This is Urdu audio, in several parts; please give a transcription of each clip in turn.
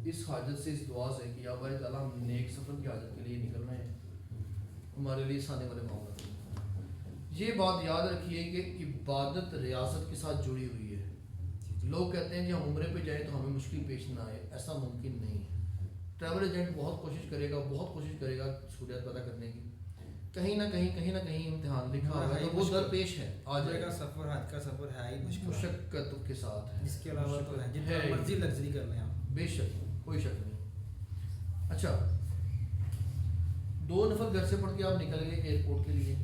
اس حاجت سے، اس دعا سے کہ یا بھائی تعالیٰ ہم نیک سفر کی حاجت کے لیے نکل رہے ہیں، ہمارے لیے آنے والے معاملات۔ یہ بات یاد رکھیے کہ عبادت ریاست کے ساتھ جڑی ہوئی ہے۔ لوگ کہتے ہیں کہ ہم عمرے پہ جائیں تو ہمیں مشکل پیش نہ آئے، ایسا ممکن نہیں ہے۔ ٹریول ایجنٹ بہت کوشش کرے گا سہولیات پیدا کرنے کی، کہیں نہ کہیں امتحان لکھا ہوا ہے تو وہ درپیش ہے، آ جائے گا۔ سفر حج کا سفر ہے ہی مشقت کے ساتھ ہے، اس کے علاوہ تو ہے جتنا مرضی لگژری کر لیں آپ، بے شک، کوئی شک نہیں۔ اچھا، 2 نفر گھر سے پڑھ کے آپ نکل گئے ایئرپورٹ کے لیے،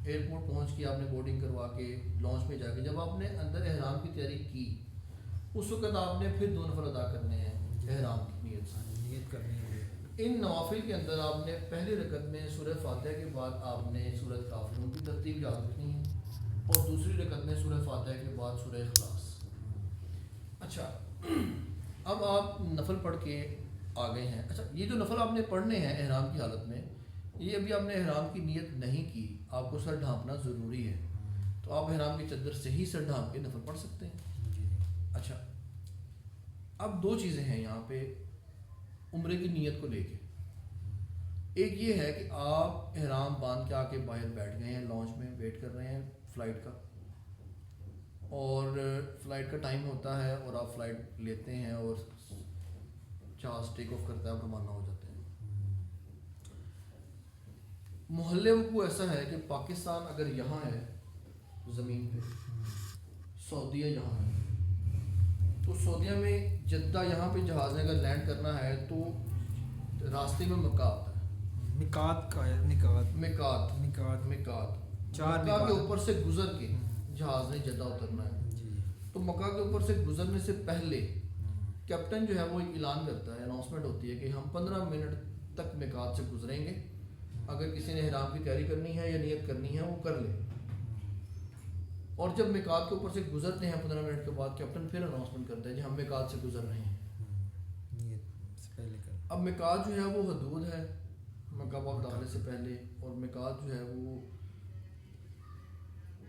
ایئرپورٹ پہنچ کے آپ نے بورڈنگ کروا کے لانچ میں جا کے جب آپ نے اندر احرام کی تیاری کی، اس وقت آپ نے پھر 2 نفل ادا کرنے ہیں احرام کی نیت سے، نیت کرنی ہے۔ ان نوافل کے اندر آپ نے پہلی رکعت میں سورہ فاتحہ کے بعد آپ نے سورہ کافرون کی ترتیب یاد رکھنی ہے، اور دوسری رکعت میں سورہ فاتحہ کے بعد سورہ اخلاص۔ اچھا، اب آپ نفل پڑھ کے آ گئے ہیں۔ اچھا، یہ جو نفل آپ نے پڑھنے ہیں احرام کی حالت میں، یہ ابھی آپ نے احرام کی نیت نہیں کی، آپ کو سر ڈھانپنا ضروری ہے، تو آپ احرام کی چادر سے ہی سر ڈھانپ کے نفل پڑھ سکتے ہیں۔ اچھا، اب 2 چیزیں ہیں یہاں پہ عمرے کی نیت کو لے کے۔ ایک یہ ہے کہ آپ احرام باندھ کے آ کے باہر بیٹھ گئے ہیں لانچ میں، ویٹ کر رہے ہیں فلائٹ کا، اور فلائٹ کا ٹائم ہوتا ہے اور آپ فلائٹ لیتے ہیں اور جہاز ٹیک آف کرتا ہے، آپ روانہ ہو جاتے ہیں۔ محل وقوع ایسا ہے کہ پاکستان اگر یہاں ہے زمین پہ، سعودیہ یہاں ہے، تو سعودیہ میں جدہ یہاں پہ جہاز نے اگر لینڈ کرنا ہے تو راستے میں مکہ آتا ہے، مکات کا ہے، مکات 4 مکہ کے اوپر سے گزر کے جہاز نے جدہ اترنا ہے۔ تو مکہ کے اوپر سے گزرنے سے پہلے کیپٹن جو ہے وہ اعلان کرتا ہے، اناؤنسمنٹ ہوتی ہے کہ ہم 15 منٹ تک مکات سے گزریں گے، اگر کسی نے احرام کی تیاری کرنی ہے یا نیت کرنی ہے وہ کر لے۔ اور جب مکات کے اوپر سے گزرتے ہیں 15 منٹ کے بعد کیپٹن پھر اناؤنسمنٹ کرتا ہے کہ ہم مکات سے گزر رہے ہیں۔ اب مکات جو ہے وہ حدود ہے مکہ پاک داخلے سے پہلے، اور مکات جو ہے وہ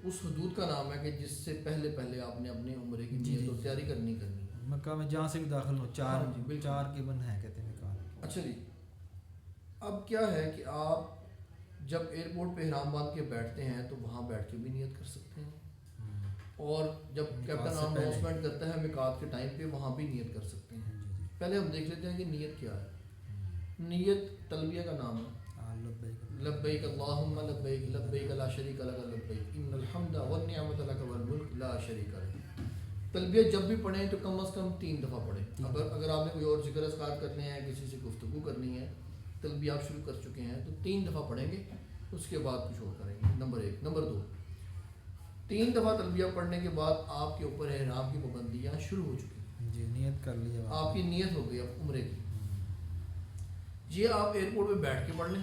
اس حدود کا نام ہے کہ جس سے پہلے آپ نے اپنے عمرے کی نیت اور تیاری کرنی ہے۔ مکہ میں جہاں سے بھی داخل ہو 4 کے بن ہے کہتے ہیں مکات۔ اچھا جی، اب کیا ہے کہ آپ جب ایئرپورٹ پہ احرام باندھ کے بیٹھتے ہیں تو وہاں بیٹھ کے بھی نیت کر سکتے ہیں، اور جب کیپٹن اناؤنسمنٹ کرتا ہے مکات کے ٹائم پہ وہاں بھی نیت کر سکتے ہیں۔ پہلے ہم دیکھ لیتے ہیں کہ نیت کیا ہے۔ نیت تلبیہ کا نام ہے، لبیک اللہم لبیک لبیک لا شریک لک لبیک ان الحمد والنعمت لک والملک لا شریک لک۔ تلبیہ جب بھی پڑھیں تو کم از کم 3 دفعہ پڑھیں۔ اگر آپ نے کوئی اور ذکر اذکار کرنے ہیں، کسی سے گفتگو کرنی ہے، تلبیہ آپ شروع کر چکے ہیں تو 3 دفعہ پڑھیں گے، اس کے بعد کچھ اور کریں گے۔ نمبر 1۔ نمبر 2، 3 دفعہ تلبیہ پڑھنے کے بعد آپ کے اوپر احرام کی پابندیاں شروع ہو چکی ہیں، جی نیت کر لی، آپ کی نیت ہو گئی اب عمرے کی۔ یہ آپ ایئرپورٹ پہ بیٹھ کے پڑھ لیں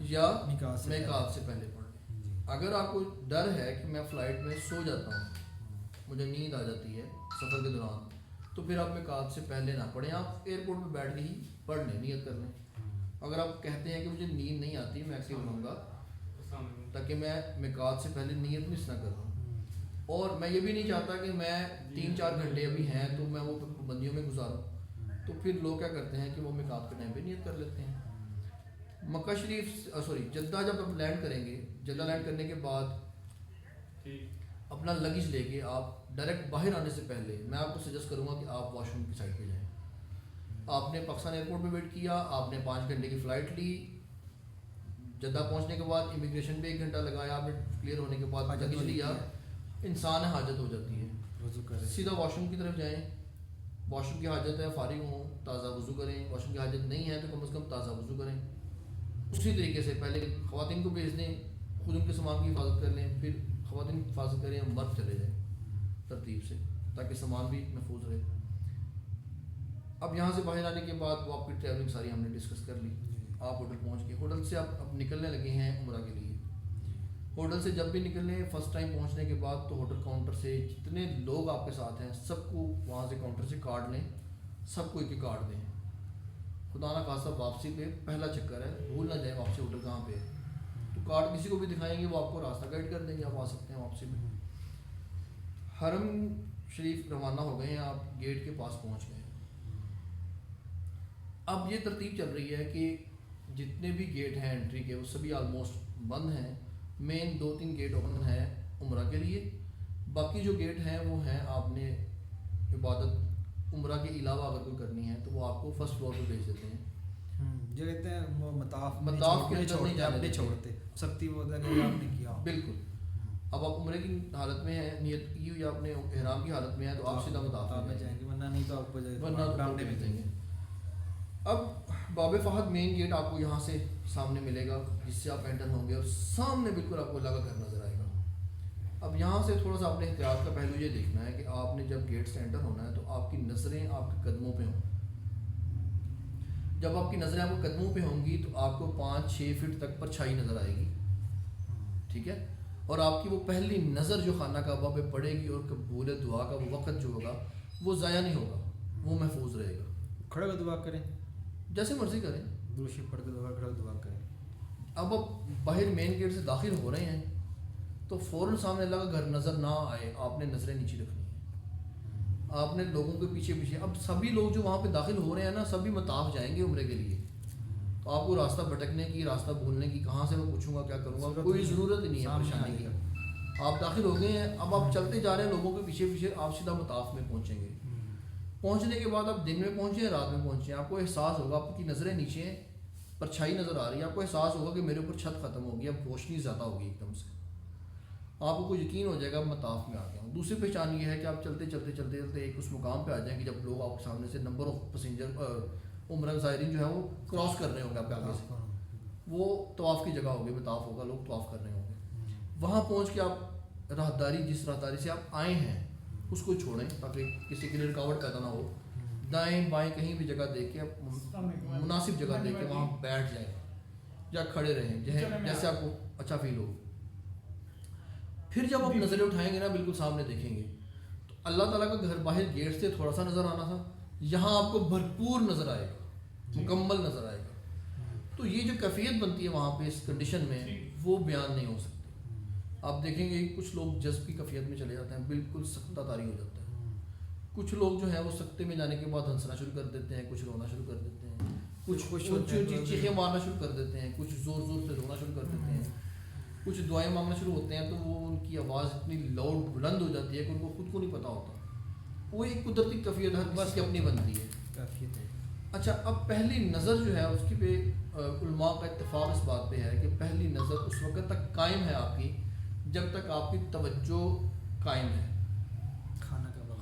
یا میقات سے پہلے پڑھ لیں۔ اگر آپ کو ڈر ہے کہ میں فلائٹ میں سو جاتا ہوں، مجھے نیند آ جاتی ہے سفر کے دوران، تو پھر آپ میقات سے پہلے نہ پڑھیں، آپ ایئرپورٹ پہ بیٹھ کے ہی پڑھ لیں، نیت کر لیں۔ اگر آپ کہتے ہیں کہ مجھے نیند نہیں آتی، میں ایکٹیو رہوں گا تاکہ میں میقات سے پہلے نیت مس نہ کر رہا ہوں، اور میں یہ بھی نہیں چاہتا کہ میں 3-4 گھنٹے ابھی ہیں تو میں وہ پابندیوں میں گزاروں، تو پھر لوگ کیا کرتے ہیں کہ وہ میقات کے ٹائم پہ نیت کر لیتے ہیں۔ مکہ شریف جدہ جب آپ لینڈ کریں گے، جدہ لینڈ کرنے کے بعد اپنا لگیج لے کے آپ ڈائریکٹ باہر آنے سے پہلے میں آپ کو سجیسٹ کروں گا کہ آپ واش روم کی سائڈ پہ جائیں۔ آپ نے پاکستان ایئرپورٹ پہ ویٹ کیا، آپ نے 5 گھنٹے کی فلائٹ لی، جدہ پہنچنے کے بعد امیگریشن پہ 1 گھنٹہ لگایا، آپ نے کلیئر ہونے کے بعد لگیج لیا، انسان حاجت ہو جاتی ہے، سیدھا واش روم کی طرف جائیں، واش روم کی حاجت ہے فارغ ہوں تازہ وضو کریں، واش روم کی حاجت نہیں ہے تو کم از کم تازہ وضو کریں۔ اسی طریقے سے پہلے خواتین کو بھیج دیں، خود ان کے سامان کی حفاظت کر لیں، پھر خواتین کی حفاظت کریں، مرد چلے جائیں ترتیب سے تاکہ سامان بھی محفوظ رہے۔ اب یہاں سے باہر آنے کے بعد وہ آپ کی ٹریولنگ ساری ہم نے ڈسکس کر لی، آپ ہوٹل پہنچ گئے، ہوٹل سے آپ اب نکلنے لگے ہیں عمرہ کے لیے۔ ہوٹل سے جب بھی نکلیں فرسٹ ٹائم پہنچنے کے بعد تو ہوٹل کاؤنٹر سے جتنے لوگ آپ کے ساتھ ہیں سب کو وہاں سے کاؤنٹر سے کارڈ لیں، سب کو ایک کارڈ دیں، خدا نہ خاصہ واپسی پہ پہلا چکر ہے، بھول نہ جائیں واپسی ہوٹل کہاں پہ ہے، تو کارڈ کسی کو بھی دکھائیں گے وہ آپ کو راستہ گائیڈ کر دیں گے، آپ آ سکتے ہیں واپسی میں۔ حرم شریف روانہ ہو گئے ہیں، آپ گیٹ کے پاس پہنچ گئے ہیں۔ اب یہ ترتیب چل رہی ہے کہ جتنے بھی گیٹ ہیں انٹری کے وہ سبھی آلموسٹ بند ہیں. مین 2-3 گیٹ اوپن ہیں عمرہ کے لیے, باقی جو گیٹ ہیں وہ ہیں آپ نے عبادت عمرہ کے علاوہ اگر کوئی کرنی ہے تو وہ آپ کو فرسٹ فلور پہ بھیج دیتے ہیں. جو کہتے ہیں وہ مطاف کے اندر نہیں جانے چھوڑتے سختی وہ ہوتا ہے کہ آپ نے کیا. بالکل. اب آپ عمرے کی حالت میں ہیں, نیت کی ہوئی آپ نے, احرام کی حالت میں ہیں تو آپ سیدھا مطاف میں جائیں گے, ورنہ نہیں تو آپ کو ورنہ بھی جائیں گے. اب باب فہد مین گیٹ آپ کو یہاں سے سامنے ملے گا جس سے آپ انٹر ہوں گے, اور سامنے بالکل آپ کو اللہ کا گھر نظر آئے گا. اب یہاں سے تھوڑا سا اپنے احتیاط کا پہلو یہ دیکھنا ہے کہ آپ نے جب گیٹ سے انٹر ہونا ہے تو آپ کی نظریں آپ کے قدموں پہ ہوں. جب آپ کی نظریں آپ کے قدموں پہ ہوں گی تو آپ کو 5-6 فٹ تک پرچھائی نظر آئے گی, ٹھیک ہے, اور آپ کی وہ پہلی نظر جو خانہ کعبہ پہ پڑے گی اور قبول دعا کا وہ وقت جو ہوگا وہ ضائع نہیں ہوگا, وہ محفوظ رہے گا. کھڑے ہو دعا کریں, جیسے مرضی کریں, دوشی پڑھ کے دعا کھڑے دعا کریں. اب آپ باہر مین گیٹ سے داخل ہو رہے ہیں تو فوراً سامنے اللہ کا گھر نظر نہ آئے, آپ نے نظریں نیچے رکھنی ہیں. آپ نے لوگوں کے پیچھے پیچھے, اب سبھی لوگ جو وہاں پہ داخل ہو رہے ہیں نا سبھی مطاف جائیں گے عمرے کے لیے, تو آپ کو راستہ بھٹکنے کی, راستہ بھولنے کی, کہاں سے میں پوچھوں گا کیا کروں گا, کوئی ضرورت نہیں ہے پریشانی کی. آپ داخل ہو گئے ہیں, اب آپ چلتے جا رہے ہیں لوگوں کے پیچھے پیچھے, آپ سیدھا مطاف میں پہنچیں گے. پہنچنے کے بعد آپ دن میں پہنچیں رات میں پہنچیں, آپ کو احساس ہوگا آپ کی نظریں نیچے ہیں, پرچھائی نظر آ رہی ہے, آپ کو احساس ہوگا کہ میرے اوپر چھت ختم ہوگی, اب روشنی زیادہ ہوگی ایک دم سے, آپ کو کوئی یقین ہو جائے گا مطاف میں آ گیا ہوں. دوسری پہچان یہ ہے کہ آپ چلتے چلتے چلتے چلتے ایک اس مقام پہ آ جائیں کہ جب لوگ آپ کے سامنے سے نمبر آف پیسنجر عمرہ زائرین جو ہے وہ کراس کر رہے ہوں گے آپ کے آگے سے, وہ طواف کی جگہ ہوگی, مطاف ہوگا, لوگ طواف کر رہے ہوں گے. وہاں پہنچ کے آپ راہداری, جس راہداری سے آپ آئے ہیں اس کو چھوڑیں تاکہ کسی کے لیے رکاوٹ پیدا نہ ہو. دائیں بائیں کہیں بھی جگہ دیکھ کے آپ مناسب جگہ دیکھ کے وہاں بیٹھ جائیں یا کھڑے رہیں جیسے آپ کو اچھا فیل ہو. پھر جب آپ نظریں اٹھائیں گے نا بالکل سامنے دیکھیں گے تو اللہ تعالیٰ کا گھر باہر گیٹ سے تھوڑا سا نظر آنا تھا, یہاں آپ کو بھرپور نظر آئے گا, مکمل نظر آئے گا. تو یہ جو کیفیت بنتی ہے وہاں پہ اس کنڈیشن میں وہ بیان نہیں ہو سکتی. آپ دیکھیں گے کچھ لوگ جذب کی کیفیت میں چلے جاتے ہیں, بالکل سکتہ طاری ہو جاتا ہے. کچھ لوگ جو ہیں وہ سکتے میں جانے کے بعد ہنسنا شروع کر دیتے ہیں, کچھ رونا شروع کر دیتے ہیں, کچھ چیخیں مارنا شروع کر دیتے ہیں, کچھ زور زور سے رونا شروع کر دیتے ہیں, کچھ دعائیں مانگنا شروع ہوتے ہیں تو وہ ان کی آواز اتنی لاؤڈ بلند ہو جاتی ہے کہ ان کو خود کو نہیں پتہ ہوتا. وہ ایک قدرتی کیفیت ہر کسی کی اپنی بنتی ہے. اچھا, اب پہلی نظر جو ہے اس کی پہ علماء کا اتفاق اس بات پہ ہے کہ پہلی نظر اس وقت تک قائم ہے آپ کی جب تک آپ کی توجہ قائم ہے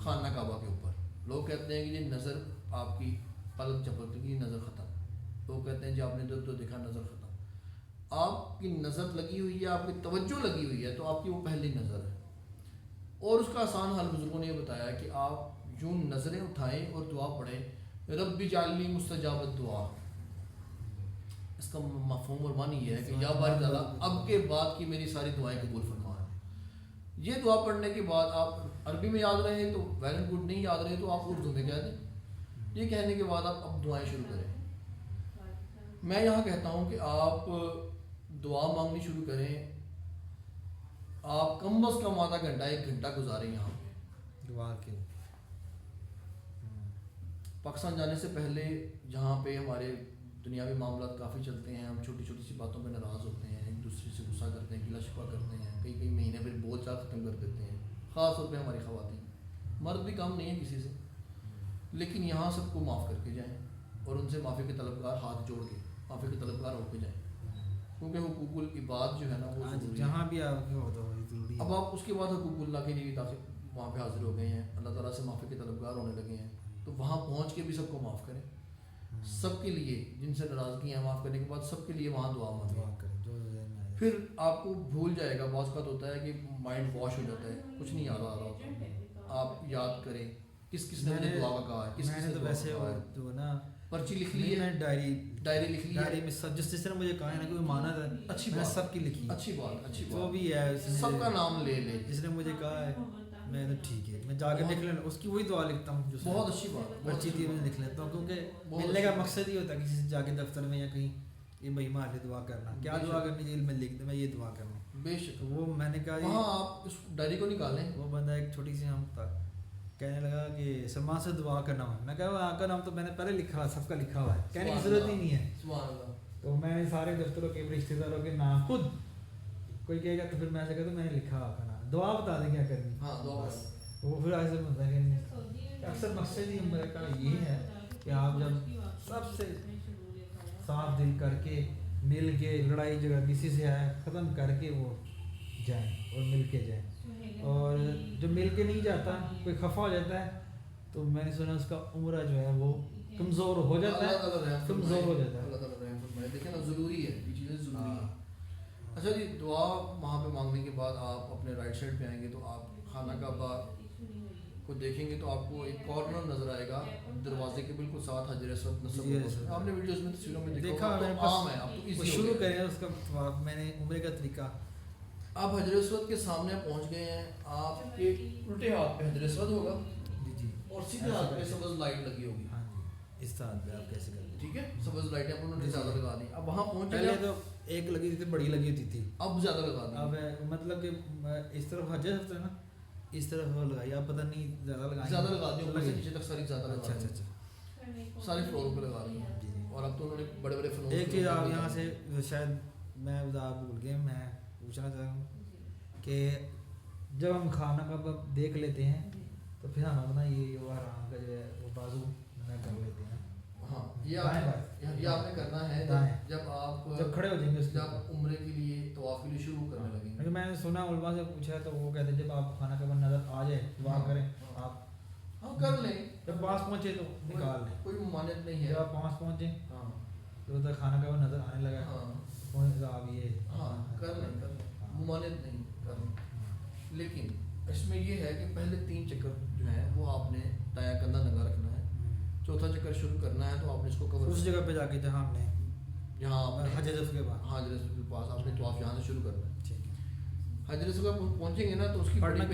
خانہ کعبہ کے اوپر. لوگ کہتے ہیں کہ یہ نظر آپ کی پلک جھپکتی کی نظر ختم, لوگ کہتے ہیں جی آپ نے ادھر دیکھا نظر ختم. آپ کی نظر لگی ہوئی ہے, آپ کی توجہ لگی ہوئی ہے, تو آپ کی وہ پہلی نظر ہے. اور اس کا آسان حل بزرگوں نے یہ بتایا کہ آپ یوں نظریں اٹھائیں اور دعا پڑھیں, رب اجعلنی مستجاب الدعا. اس کا مفہوم اور معنی یہ ہے کہ یا باری تعالیٰ اب کے بعد کی میری ساری دعائیں قبول فرما. یہ دعا پڑھنے کے بعد آپ عربی میں یاد رہے تو ویل اینڈ گڈ, نہیں یاد رہے تو آپ اردو میں کہہ دیں. یہ کہنے کے بعد آپ اب دعائیں شروع کریں. میں یہاں کہتا ہوں کہ آپ دعا مانگنی شروع کریں. آپ کم از کم آدھا گھنٹہ 1 گھنٹہ گزاریں یہاں پہ دعا کے. پاکستان جانے سے پہلے جہاں پہ ہمارے دنیاوی معاملات کافی چلتے ہیں, ہم چھوٹی چھوٹی سی باتوں پہ ناراض ہوتے ہیں, ایک دوسرے سے غصہ کرتے ہیں, گلا شکوہ کرتے ہیں, کئی مہینے پھر بول چال ختم کر دیتے ہیں, خاص طور پہ ہماری خواتین. مرد بھی کم نہیں ہے کسی سے, لیکن یہاں سب کو معاف کر کے جائیں اور ان سے معافی کے طلبگار ہاتھ جوڑ کے معافی کے طلبگار ہو کے جائیں, کیونکہ حقوق العباد جو ہے نا وہ ضروری جہاں بھی آپ ہوتا ہے ضروری. اب آپ اس کے بعد حقوق اللہ کے لیے داخل وہاں پہ حاضر ہو گئے ہیں, اللہ تعالیٰ سے معافی کے طلبگار ہونے لگے ہیں, تو وہاں پہنچ کے بھی سب کو معاف کریں. سب کے لیے جن سے ناراضگی ہیں معاف کرنے کے بعد سب کے لیے وہاں دعا مانگیں. پھر آپ کو بھول جائے گا. بعض اوقات ہوتا ہے کہ مائنڈ واش ہو جاتا ہے, کچھ نہیں یاد آ رہا ہوتا. آپ یاد کریں کس نے مجھے دعا کا کہا ہے, کس نے. تو ویسے جو نا پرچی لکھ لی ہے, ڈائری لکھ لی ہے, ڈائری میں سب جس نے مجھے کہا ہے نا کوئی مانا تھا, اچھی میں بات, سب کی لکھی, اچھی بات جو بھی ہے سب کا نام لے لے. جس نے مجھے کہا ہے میں تو ٹھیک ہے, میں جا کے لکھ لینا, اس کی وہی دعا لکھتا ہوں. جو بہت اچھی بات, پرچی تھی مجھے لکھ لیتا ہوں, کیونکہ ملنے کا مقصد ہی ہوتا ہے کسی سے جا کے دفتر میں یا کہیں یہ بھائی مارے دعا کرنا, کیا دعا کرنی چاہیے میں لکھ دوں, میں یہ دعا کرنا. بے شک وہ میں نے کہا وہاں آپ اس ڈائری کو نکالیں. وہ بندہ ایک چھوٹی سی ہم تھا کہنے لگا کہ سلمان سے دعا کرنا ہوا. میں کہا آپ کا نام تو میں نے پہلے لکھا ہوا ہے, سب کا لکھا ہوا ہے, کہنے کی ضرورت ہی نہیں ہے. سبحان اللہ. تو میں نے سارے دفتروں کے رشتے داروں کے نام خود کوئی کہے گا تو پھر میں ایسا کہتا ہوں میں نے لکھا ہوا اپنا نام, دعا بتا دیں کیا کرنی. ہاں دعا. وہ پھر ایسے ہوتا ہے کہ اکثر مقصد ہی عمر کا یہ ہے کہ آپ جب سب سے صاف دل کر کے مل کے لڑائی جگہ کسی سے آئے ختم کر کے وہ جائیں اور مل کے جائیں. اور جو مل کے نہیں جاتا کوئی خفا ہو جاتا ہے تو میں نے سنا اس کا عمرہ جو ہے وہ کمزور ہو جاتا ہے, کمزور ہو جاتا ہے. اللہ تعالیٰ رحم فرمائے. دیکھیں نا ضروری ہے, یہ چیزیں ضروری ہیں. اچھا جی, دعا وہاں پہ مانگنے کے بعد آپ اپنے رائٹ سائڈ پہ آئیں گے تو آپ خانہ کعبہ کو دیکھیں گے تو آپ کو ایک کارنر نظر آئے گا دروازے کے بالکل ساتھ حجر اسود نصب. آپ نے ویڈیوز میں تصویروں میں دیکھا ہوگا, تو عام ہے. اب تو ایزی شروع کریں اس کا میں نے عمرے کا طریقہ. آپ حجر اسود کے سامنے پہنچ گئے ہیں, آپ کے الٹے ہاتھ پہ حجر اسود ہوگا جی اور سیدھے ہاتھ پہ سبز لائٹ لگی ہوگی. ہاں جی, اس طرح پہ آپ کیسے کریں. ٹھیک ہے, سبز لائٹیں آپ نے زیادہ لگا دی. اب وہاں پہنچ پہلے تو ایک لگی تھی, بڑی لگی ہوتی تھی, اب زیادہ لگا دی. اب مطلب کہ اس طرف حجر اسود ہے نا, اس طرف وہ لگائی, آپ پتہ نہیں زیادہ لگائی, زیادہ لگا دی, اوپر سے نیچے تک ساری زیادہ لگا دی. اچھا سارے فلور پہ لگا دی ہیں. اور اب تو انہوں نے بڑے بڑے فلور. ایک چیز آپ یہاں سے شاید میں آپ بھول گئے, میں پوچھنا چاہتا ہوں کہ جب ہم کھانا کا دیکھ لیتے ہیں تو پھر ہم اپنا یہ آرام کا جو ہے وہ بازو کر لیتے ہیں. ہاں, یہ آپ نے کرنا ہے جب آپ کھڑے ہو جائیں گے, جب عمرے کے لیے طواف کے لیے شروع کرنے لگیں گے. میں نے سنا علماء سے پوچھا تو وہ کہتے ہیں جب آپ کھانا کا نظر آ جائے دعا کریں, آپ ہاں کر لیں, جب پاس پہنچے تو نکال لیں, کوئی ممانعت نہیں ہے. جب آپ پاس پہنچے ہاں تو ادھر کھانا کا نظر آنے لگا, ہاں آپ یہ ہاں کر لیں, ممانعت نہیں کر لیں. لیکن اس میں یہ ہے کہ پہلے 3 چکر جو ہیں وہ آپ نے دایاں کندھا ننگا رکھنا ہے. چوتھا چکر شروع کرنا ہے تو آپ نے اس کو کور اس جگہ پہ جا کے جہاں ہم نے جہاں آپ حجر اسود کے بعد, ہاں حجر اسود کے پاس آپ نے طواف یہاں سے شروع کرنا ہے. ٹھیک ہے. حجر اسود پہنچیں گے نا تو اس کی بڑی پڑھنا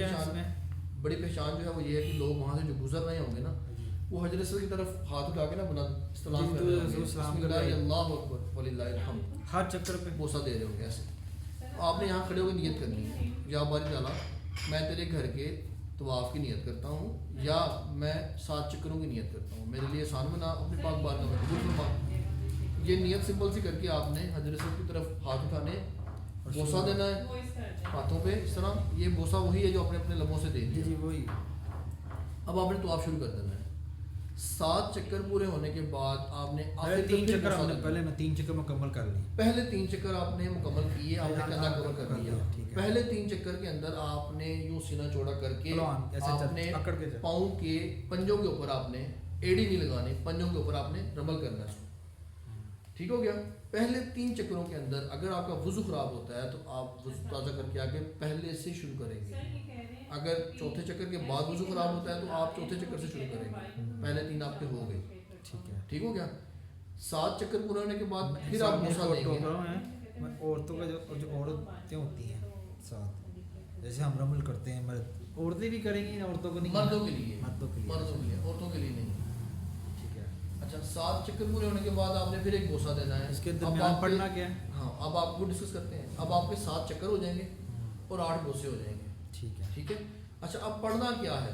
پہچان جو ہے وہ یہ ہے کہ لوگ وہاں سے جو گزر رہے ہوں گے نا وہ حجر اسود کی طرف ہاتھ اٹھا کے نا سلام کر رہے ہوں گے, اللہ اکبر وللہ الحمد, ہر چکر پہ بوسہ دے رہے ہوں گے ایسے. آپ نے یہاں کھڑے ہو کے نیت کرنی ہے, یا باری تعالیٰ میں تیرے گھر کے طواف کی نیت کرتا ہوں, یا میں 7 چکروں کی نیت کرتا ہوں, میرے لیے آسان بنا, اپنے پاک بار کا قبول فرما. یہ نیت سمپل سی کر کے آپ نے حجر اسود کی طرف ہاتھ اٹھانے, بوسہ دینا ہے ہاتھوں پہ اس طرح. یہ بوسہ وہی ہے جو اپنے اپنے لبوں سے دے دیا. جی وہی. اب آپ نے طواف شروع کر دینا ہے. 7 چکر پورے ہونے کے بعد آپ نے تین چکر پہلے میں 3 چکر مکمل کر لی. پہلے 3 چکر آپ نے مکمل کیے, آپ نے کندھا کور کر لیا. پہلے 3 چکر کے اندر آپ نے یوں سینہ چوڑا کر کے آپ نے پاؤں کے پنجوں کے اوپر آپ نے ایڑی نہیں لگانی, پنجوں کے اوپر آپ نے رمل کرنا ہے. ٹھیک ہو گیا. پہلے 3 چکروں کے اندر اگر آپ کا وضو خراب ہوتا ہے تو آپ وضو تازہ کر کے آگے پہلے سے شروع کریں گے. اگر چوتھے چکر کے بعد وضو خراب ہوتا ہے تو آپ چوتھے چکر سے شروع کریں گے. پہلے 3 آپ کے ہو گئے. ٹھیک ہے, ٹھیک ہو گیا. 7 چکر پورے ہونے کے بعد پھر آپ بوسہ دیں گے. عورتوں کا جو عورتیں ہوتی ہیں ساتھ, جیسے ہم رمل کرتے ہیں, مرد عورتیں بھی کریں گی, عورتوں کو نہیں, مردوں کے لیے, مردوں کے لیے, عورتوں کے لیے نہیں. ٹھیک ہے. اچھا 7 چکر پورے ہونے کے بعد آپ نے پھر ایک بوسہ دینا ہے. اس کے درمیان پڑھنا کیا ہے؟ ہاں اب آپ کو ڈسکس کرتے ہیں. اب آپ کے 7 چکر ہو جائیں گے اور 8 بوسے ہو جائیں گے. ٹھیک ہے. ٹھیک ہے. اچھا اب پڑھنا کیا ہے؟